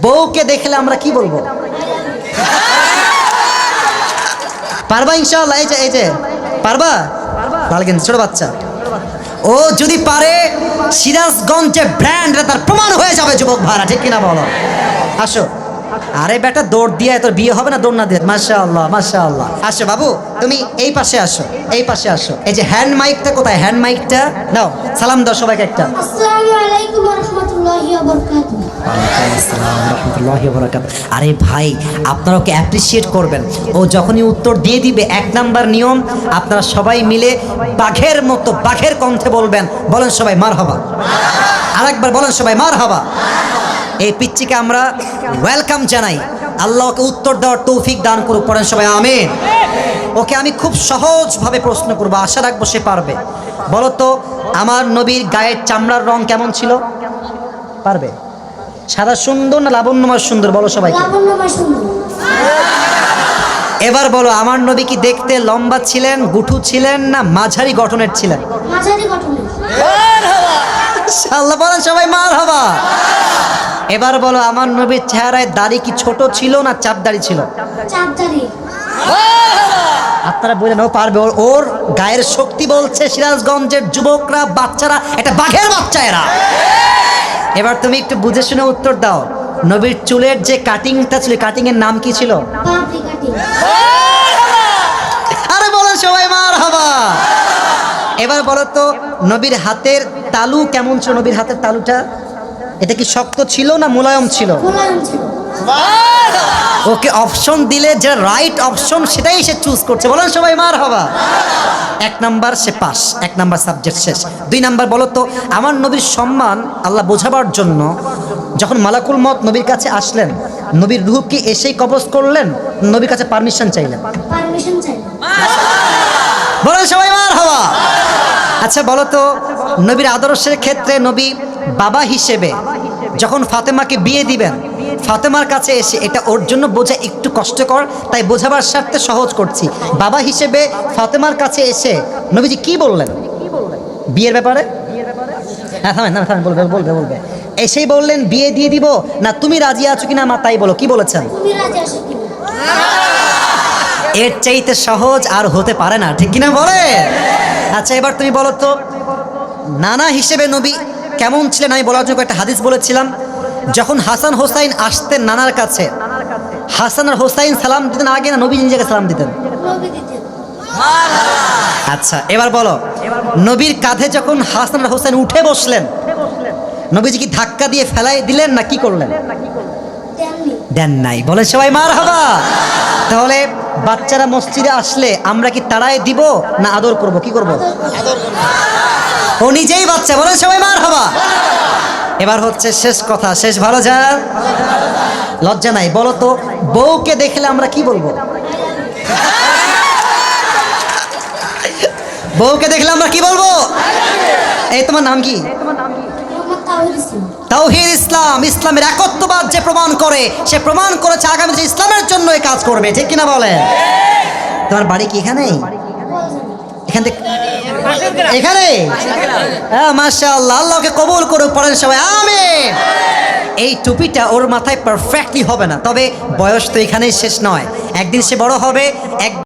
বউকে দেখলে আমরা কি বলবো? পারবা ইনশাআল্লাহ? এই যে পারবা? লাল গেঞ্জি ছোট বাচ্চা, ও যদি পারে সিরাজগঞ্জে ব্র্যান্ড তার প্রমাণ হয়ে যাবে যুবক ভাড়া, ঠিক কিনা বলো? আসো। আরে বেটা দৌড় দিয়ে তোর বিয়ে হবে না দৌড় না দিয়ে? মাশাআল্লাহ মাশাআল্লাহ। আসো বাবু, তুমি এই পাশে আসো, এই পাশে আসো। এই যে হ্যান্ড মাইকটা কোথায়? হ্যান্ড মাইকটা নাও, সালাম দাও সবাইকে একটা। আসসালামু আলাইকুম ওয়া রাহমাতুল্লাহি ওয়া বারাকাতুহু। আসসালামু রাহমাতুল্লাহি ওয়া বারাকাতুহু। আরে ভাই, আপনারা ওকে অ্যাপ্রিশিয়েট করবেন। ও যখনই উত্তর দিয়ে দিবে, এক নাম্বার নিয়ম, আপনারা সবাই মিলে বাঘের মতো বাঘের কণ্ঠে বলবেন। বলেন সবাই মারহাবা। আরেকবার বলেন সবাই মারহাবা। এই পিচ্চিকে আমরা ওয়েলকাম জানাই। আল্লাহকে উত্তর দেওয়ার তৌফিক দান করুক। পড়েন সবাই আমিন। ওকে আমি খুব সহজভাবে প্রশ্ন করবো, আশা রাখবো সে পারবে। বলো তো, আমার নবীর গায়ের চামড়ার রং কেমন ছিল? পারবে? সাদা সুন্দর না লাবণ্যময় সুন্দর? বলো সবাই। লাবণ্যময় সুন্দর। এবার বলো, আমার নবী কি দেখতে লম্বা ছিলেন, গুঠু ছিলেন, না মাঝারি গঠনের ছিলেন? মাঝারি গঠনের। আল্লাহ বলেন সবাই মারহাবা। এবার বলো, আমার নবীর চেহারায় দাড়ি কি ছোট ছিল না চাপ দাড়ি ছিল? চাপ দাড়ি। আপনারা বললেন ও পারবে, ওর গায়ের শক্তি বলছে সিরাজগঞ্জের যুবকরা, বাচ্চারা, এটা বাঘের বাচ্চা এরা। এবার তুমি একটু বুঝে শুনে উত্তর দাও। নবীর চুলের যে কাটিংটা ছিল, কাটিং এর নাম কি ছিল? পাপড়ি কাটিং। আরে বলেন সবাই মারহাবা। এবার বলো তো, নবীর হাতের তালু কেমন ছিল? নবীর হাতের তালুটা এটা কি শক্ত ছিল না মোলায়েম ছিল? মোলায়েম ছিল। ওকে অপশন দিলে যে রাইট অপশন সেটাই সে চুজ করছে। বলেন সবাই মারহাবা। এক নাম্বার সে পাস, এক নাম্বার সাবজেক্ট শেষ। দুই নাম্বার বলো তো, আমার নবীর সম্মান আল্লাহ বোঝাবার জন্য যখন মালাকুল মত নবীর কাছে আসলেন, নবীর রূহ কি এসেই কবজ করলেন, নবীর কাছে পারমিশন চাইলেন? পারমিশন চাই। বলেন সবাই মারহাবা। আচ্ছা বলো তো, নবীর আদর্শের ক্ষেত্রে নবী বাবা হিসেবে যখন ফাতেমাকে বিয়ে দিবেন, ফাতেমার কাছে এসে, এটা ওর জন্য বোঝা একটু কষ্টকর, তাই বোঝাবার স্বার্থে সহজ করছি। বাবা হিসেবে ফাতেমার কাছে এসে নবীজি কি বললেন বিয়ের ব্যাপারে? হ্যাঁ থামেন না, থামেন, বলবে। এসেই বললেন বিয়ে দিয়ে দিব, না তুমি রাজি আছো কিনা মা তাই বলো, কি বলেছেন? তুমি রাজি আছো কিনা? এর চাইতে সহজ আর হতে পারে না, ঠিক কিনা বলে? আচ্ছা এবার তুমি বলো তো, নানা হিসেবে নবী কেমন ছিলেন? আমি বলার জন্য একটা হাদিস বলেছিলাম, যখন হাসান হোসাইন আসতেন নানার কাছে, হাসান আর হোসাইন সালাম দিতেন আগে না নবী নিজেকে সালাম দিতেন? নবী দিতেন। আচ্ছা এবার বলো, নবীর কাঁধে যখন হাসান আর হোসাইন উঠে বসলেন, নবীজি কি ধাক্কা দিয়ে ফেলাই দিলেন না কি করলেন? দেননি। দেন নাই। বলে সবাই মারহাবা। তাহলে বাচ্চারা মসজিদে আসলে আমরা কি তাড়ায় দিব না আদর করব? কি করব? ও নিজেই বাচ্চা। বলে সবাই মারহাবা। এবার হচ্ছে শেষ কথা, শেষ ভালো যার লজ্জা নাই। বলো তো, বউকে দেখলে আমরা কি বলবো? বউকে দেখলে আমরা কি বলবো? এই তোমার নাম কি? মোহাম্মদ তাওহীদ ইসলাম। তাওহীদ ইসলাম। ইসলামের একত্ববাদ যে প্রমাণ করে, সে প্রমাণ করেছে আগামীতে ইসলামের জন্য এই কাজ করবে, ঠিক কিনা বলে? তোমার বাড়ি কি এখানেই? এখান থেকে এখানে? হ্যাঁ মাশাআল্লাহ, আল্লাহকে কবুল করুক। পড়েন সবাই আমিন। এই টুপিটা ওর মাথায় পারফেক্টলি হবে না, তবে বয়স তো এখানেই শেষ নয়, একদিন সে বড় হবে।